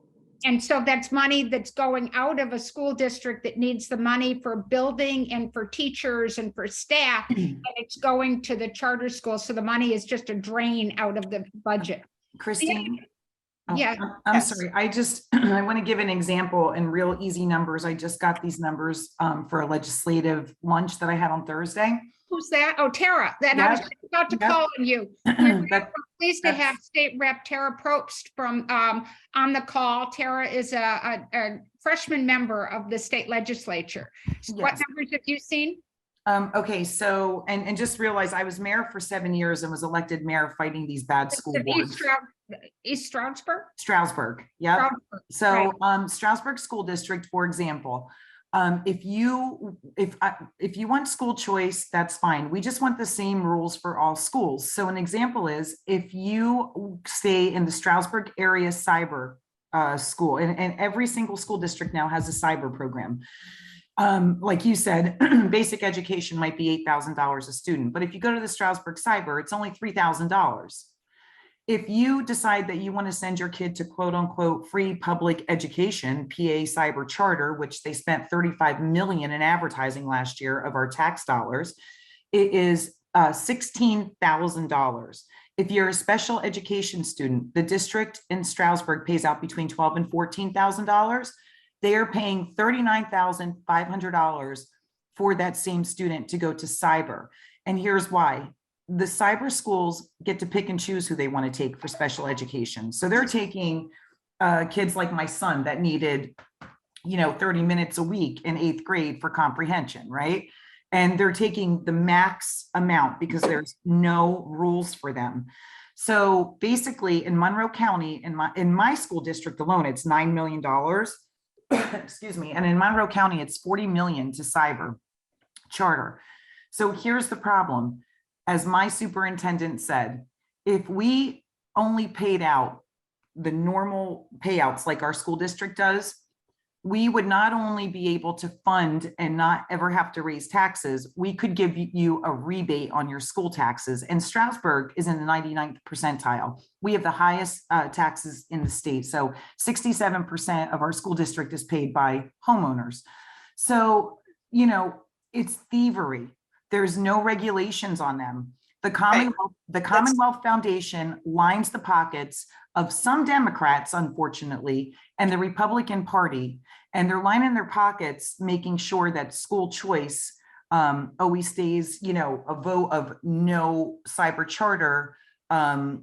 And so that's money that's going out of a school district that needs the money for building and for teachers and for staff, and it's going to the charter school. So the money is just a drain out of the budget. Christine? Yeah. I'm sorry. I want to give an example in real easy numbers. I just got these numbers for a legislative lunch that I had on Thursday. Who's that? Oh, Tara. Then I was about to call on you. We're pleased to have State Rep Tara Probst from on the call. Tara is a freshman member of the state legislature. Yes. What numbers have you seen? Okay, so and just realize I was mayor for 7 years and was elected mayor fighting these bad school boards. East Stroudsburg? Stroudsburg, yeah. So right. Stroudsburg School District, for example, if you want school choice, that's fine. We just want the same rules for all schools. So an example is if you stay in the Stroudsburg area cyber school, and every single school district now has a cyber program. Like you said, basic education might be $8,000 a student, but if you go to the Stroudsburg Cyber, it's only $3,000. If you decide that you want to send your kid to quote unquote free public education, PA Cyber Charter, which they spent 35 million in advertising last year of our tax dollars, it is $16,000. If you're a special education student, the district in Stroudsburg pays out between $12,000 and $14,000. They are paying $39,500 for that same student to go to cyber. And here's why. The cyber schools get to pick and choose who they want to take for special education. So they're taking kids like my son that needed, 30 minutes a week in 8th grade for comprehension, right? And they're taking the max amount because there's no rules for them. So basically in Monroe County, in my school district alone, it's $9 million. Excuse me. And in Monroe County, it's 40 million to cyber charter. So here's the problem. As my superintendent said, if we only paid out the normal payouts like our school district does, we would not only be able to fund and not ever have to raise taxes, we could give you a rebate on your school taxes. And Stroudsburg is in the 99th percentile. We have the highest taxes in the state. So 67% of our school district is paid by homeowners. So, it's thievery. There's no regulations on them. The Commonwealth Foundation lines the pockets of some Democrats, unfortunately, and the Republican Party, and they're lining their pockets, making sure that school choice always stays, a vote of no cyber charter. God,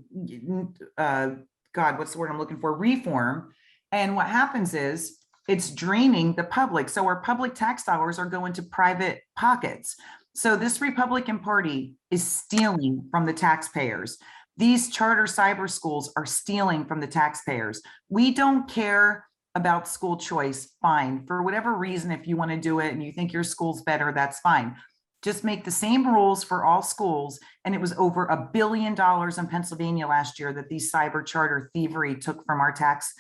what's the word I'm looking for? Reform. And what happens is it's draining the public. So our public tax dollars are going to private pockets. So this Republican Party is stealing from the taxpayers. These charter cyber schools are stealing from the taxpayers. We don't care about school choice, fine. For whatever reason, if you want to do it and you think your school's better, that's fine. Just make the same rules for all schools. And it was over $1 billion in Pennsylvania last year that these cyber charter thievery took from our tax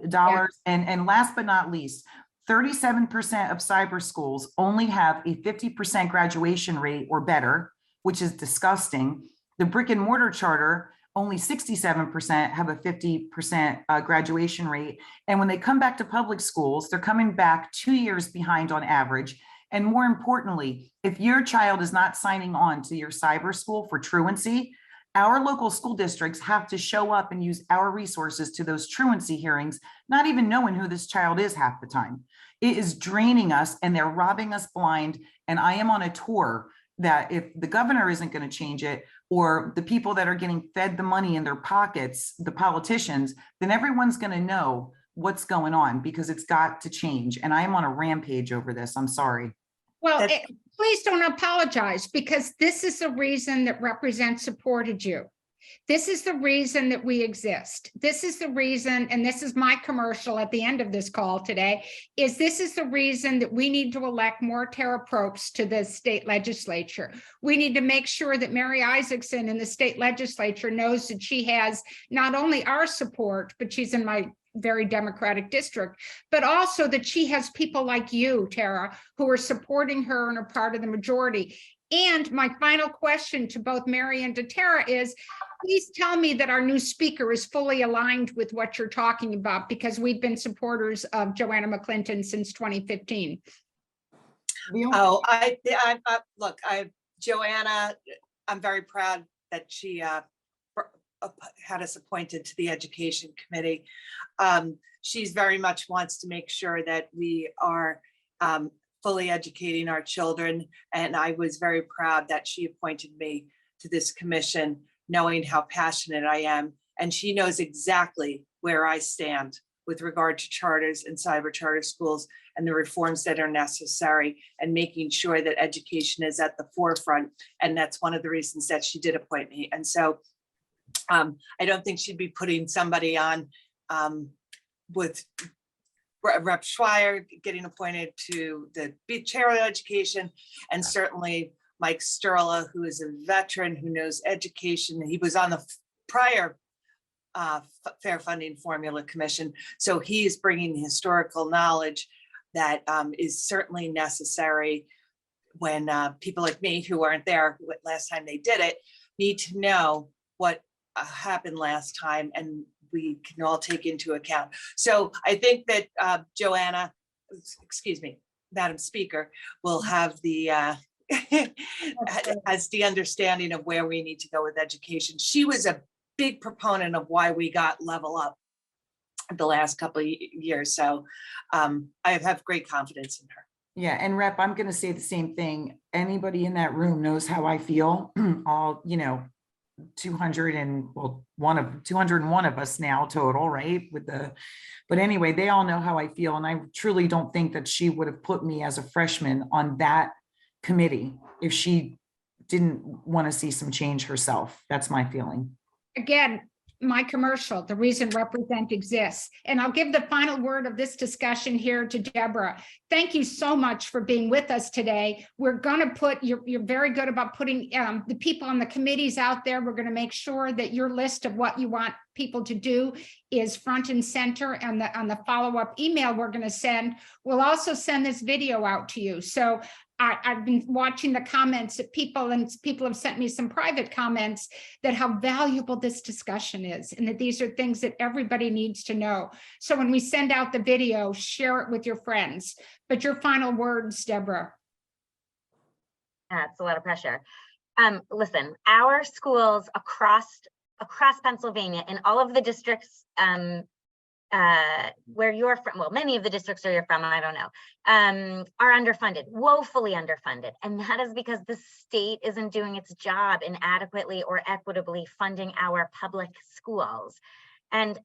dollars. Yeah. And last but not least, 37% of cyber schools only have a 50% graduation rate or better, which is disgusting. The brick and mortar charter, only 67% have a 50% graduation rate. And when they come back to public schools, they're coming back 2 years behind on average. And more importantly, if your child is not signing on to your cyber school for truancy, our local school districts have to show up and use our resources to those truancy hearings, not even knowing who this child is half the time. It is draining us and they're robbing us blind. And I am on a tour that if the governor isn't going to change it, or the people that are getting fed the money in their pockets, the politicians, then everyone's going to know what's going on because it's got to change. And I am on a rampage over this. I'm sorry. Well, please don't apologize, because this is the reason that Represent supported you. This is the reason that we exist. This is the reason, and this is my commercial at the end of this call today, this is the reason that we need to elect more Tara Probst to the state legislature. We need to make sure that Mary Issacson in the state legislature knows that she has not only our support, but she's in my very Democratic district, but also that she has people like you, Tara, who are supporting her and are part of the majority. And my final question to both Mary and to Tara is, please tell me that our new speaker is fully aligned with what you're talking about, because we've been supporters of Joanna McClinton since 2015. Oh, Joanna, I'm very proud that she had us appointed to the education committee. She's very much wants to make sure that we are fully educating our children. And I was very proud that she appointed me to this commission, knowing how passionate I am. And she knows exactly where I stand with regard to charters and cyber charter schools and the reforms that are necessary, and making sure that education is at the forefront. And that's one of the reasons that she did appoint me. And so I don't think she'd be putting somebody on with Rep. Schweier getting appointed to the chair of education, and certainly Mike Sterla, who is a veteran who knows education. He was on the prior Fair Funding Formula Commission, so he is bringing historical knowledge. that is certainly necessary when people like me who weren't there last time they did it need to know what happened last time, and we can all take into account. So I think that Joanna, excuse me, Madam Speaker, will have the has the understanding of where we need to go with education. She was a big proponent of why we got level up the last couple of years. So I have great confidence in her. Yeah, and Rep, I'm going to say the same thing. Anybody in that room knows how I feel. All, 201 of us now total, right? But anyway, they all know how I feel. And I truly don't think that she would have put me as a freshman on that committee if she didn't want to see some change herself. That's my feeling. Again, my commercial, the reason Represent exists. And I'll give the final word of this discussion here to Deborah. Thank you so much for being with us today. We're going to put, you're very good about putting the people on the committees out there. We're going to make sure that your list of what you want people to do is front and center, and on the follow-up email we're going to send. We'll also send this video out to you. So I've been watching the comments that people have sent me some private comments that how valuable this discussion is, and that these are things that everybody needs to know. So when we send out the video, share it with your friends. But your final words, Deborah. It's a lot of pressure. Listen, our schools across Pennsylvania, in all of the districts where you're from, well, many of the districts where you're from, I don't know, are underfunded, woefully underfunded. And that is because the state isn't doing its job in adequately or equitably funding our public schools. And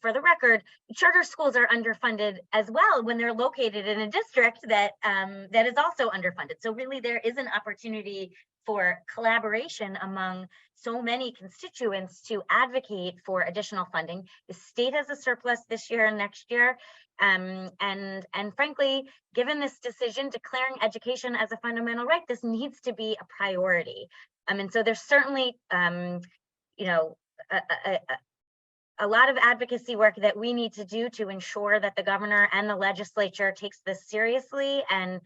for the record, charter schools are underfunded as well when they're located in a district that that is also underfunded. So really there is an opportunity for collaboration among so many constituents to advocate for additional funding. The state has a surplus this year and next year. And frankly, given this decision declaring education as a fundamental right, this needs to be a priority. And so there's certainly, a lot of advocacy work that we need to do to ensure that the governor and the legislature takes this seriously and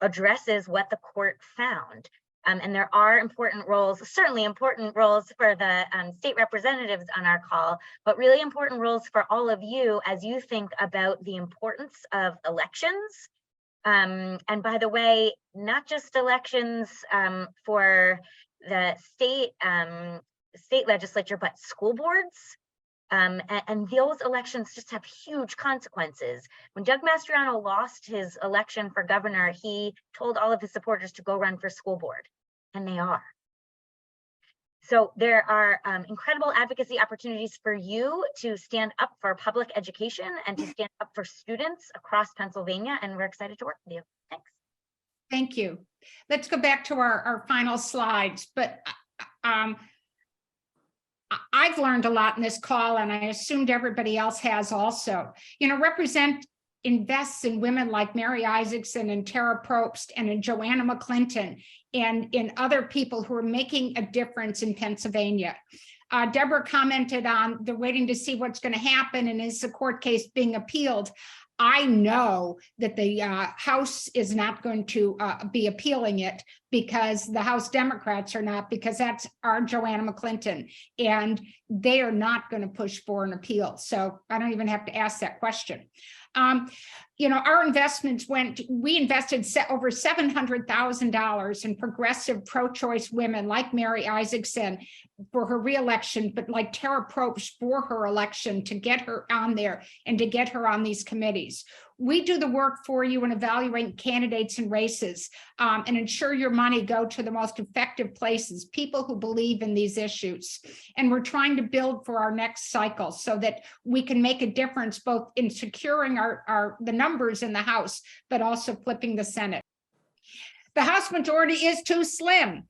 addresses what the court found. And there are important roles, certainly important roles for the state representatives on our call, but really important roles for all of you as you think about the importance of elections. And by the way, not just elections for the state legislature, but school boards. And those elections just have huge consequences. When Doug Mastriano lost his election for governor, he told all of his supporters to go run for school board, and they are. So there are incredible advocacy opportunities for you to stand up for public education and to stand up for students across Pennsylvania, and we're excited to work with you. Thanks. Thank you. Let's go back to our final slides, but I've learned a lot in this call, and I assumed everybody else has also. Represent invests in women like Mary Issacson and Tara Probst and in Joanna McClinton and in other people who are making a difference in Pennsylvania. Deborah commented on the waiting to see what's going to happen, and is the court case being appealed. I know that the House is not going to be appealing it, because the House Democrats are not, because that's our Joanna McClinton, and they are not going to push for an appeal. So I don't even have to ask that question. Our investments we invested over $700,000 in progressive pro-choice women like Mary Issacson for her reelection, but like Tara Probst for her election, to get her on there and to get her on these committees. We do the work for you in evaluating candidates and races, and ensure your money go to the most effective places, people who believe in these issues. And we're trying to build for our next cycle so that we can make a difference both in securing the numbers in the House, but also flipping the Senate. The House majority is too slim.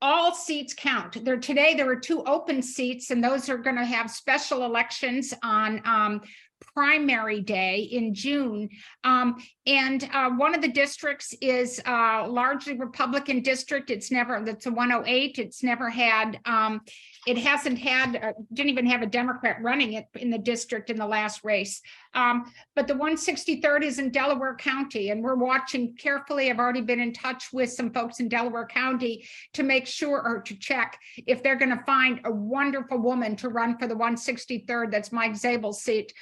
All seats count. Today there are 2 open seats, and those are going to have special elections on primary day in June. One of the districts is largely Republican district. That's a 108. It's never had, it hasn't had, didn't even have a Democrat running it in the district in the last race. But the 163rd is in Delaware County, and we're watching carefully. I've already been in touch with some folks in Delaware County to make sure, or to check if they're going to find a wonderful woman to run for the 163rd, that's Mike Zabel's seat,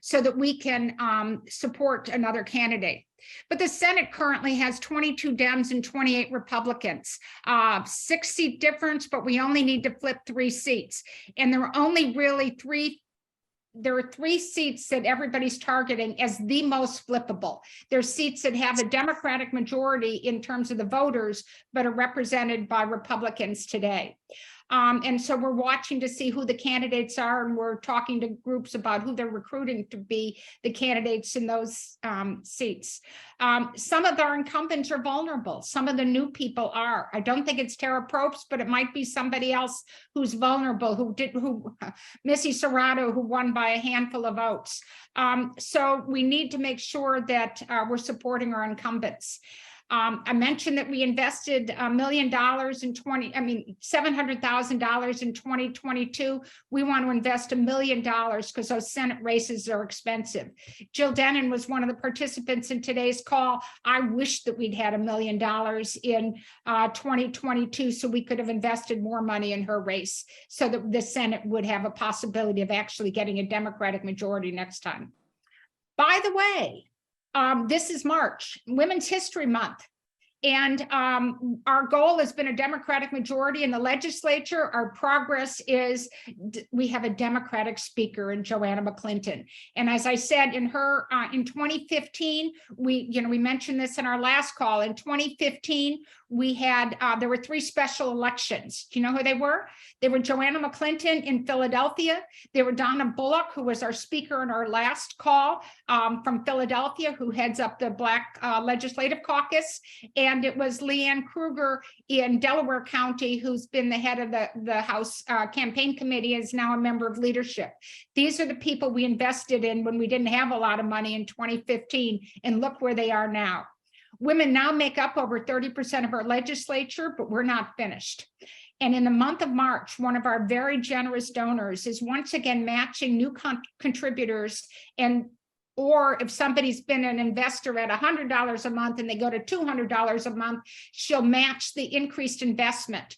so that we can support another candidate. But the Senate currently has 22 Dems and 28 Republicans, 6-seat difference, but we only need to flip 3 seats. And there are only really 3 seats that everybody's targeting as the most flippable. There's seats that have a Democratic majority in terms of the voters, but are represented by Republicans today. And so we're watching to see who the candidates are, and we're talking to groups about who they're recruiting to be the candidates in those seats. Some of our incumbents are vulnerable. Some of the new people are. I don't think it's Tara Probst, but it might be somebody else who's vulnerable, Missy Serrato, who won by a handful of votes. So we need to make sure that we're supporting our incumbents. I mentioned that we invested $1 million in $700,000 in 2022. We want to invest $1 million because those Senate races are expensive. Jill Dennon was one of the participants in today's call. I wish that we'd had $1 million in 2022 so we could have invested more money in her race so that the Senate would have a possibility of actually getting a Democratic majority next time. By the way, this is March, Women's History Month. And our goal has been a Democratic majority in the legislature. Our progress is we have a Democratic speaker in Joanna McClinton. And as I said, in 2015, we mentioned this in our last call. In 2015, we had, there were 3 special elections. Do you know who they were? They were Joanna McClinton in Philadelphia. They were Donna Bullock, who was our speaker in our last call from Philadelphia, who heads up the Black Legislative Caucus. And it was Leanne Kruger in Delaware County, who's been the head of the House campaign committee, is now a member of leadership. These are the people we invested in when we didn't have a lot of money in 2015, and look where they are now. Women now make up over 30% of our legislature, but we're not finished. And in the month of March, one of our very generous donors is once again matching new contributors, or if somebody's been an investor at $100 a month and they go to $200 a month, she'll match the increased investment.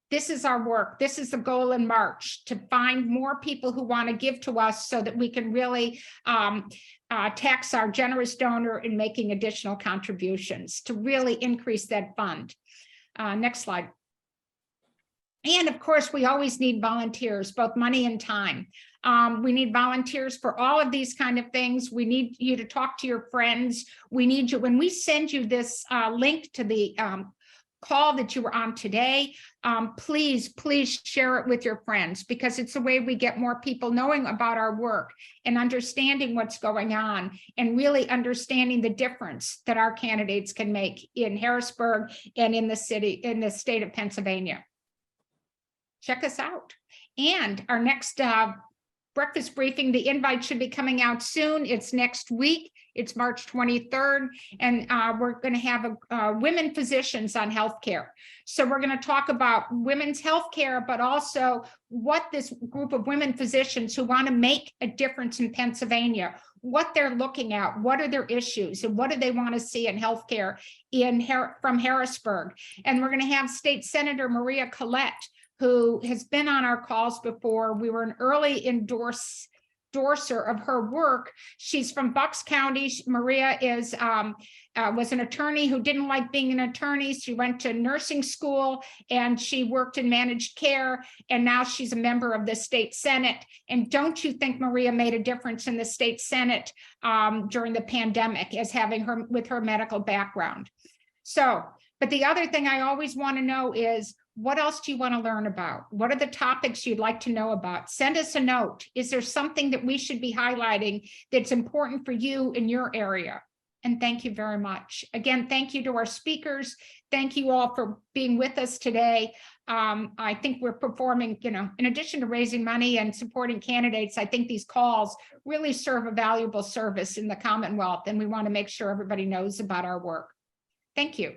This is our work. This is the goal in March, to find more people who want to give to us so that we can really tax our generous donor in making additional contributions to really increase that fund. Next slide. And of course, we always need volunteers, both money and time. We need volunteers for all of these kind of things. We need you to talk to your friends. We need you, when we send you this link to the call that you were on today, please share it with your friends, because it's the way we get more people knowing about our work and understanding what's going on, and really understanding the difference that our candidates can make in Harrisburg and in the state of Pennsylvania. Check us out. And our next breakfast briefing, the invite should be coming out soon. It's next week. It's March 23rd, and we're going to have women physicians on healthcare. So we're going to talk about women's healthcare, but also what this group of women physicians who want to make a difference in Pennsylvania, what they're looking at, what are their issues, and what do they want to see in healthcare from Harrisburg. And we're going to have State Senator Maria Collette, who has been on our calls before. We were an early endorser of her work. She's from Bucks County. Maria was an attorney who didn't like being an attorney. She went to nursing school and she worked in managed care, and now she's a member of the state Senate. And don't you think Maria made a difference in the state Senate during the pandemic, as having her with her medical background? So, but the other thing I always want to know is, what else do you want to learn about? What are the topics you'd like to know about? Send us a note. Is there something that we should be highlighting that's important for you in your area? And thank you very much. Again, thank you to our speakers. Thank you all for being with us today. I think we're performing, in addition to raising money and supporting candidates, I think these calls really serve a valuable service in the Commonwealth, and we want to make sure everybody knows about our work. Thank you.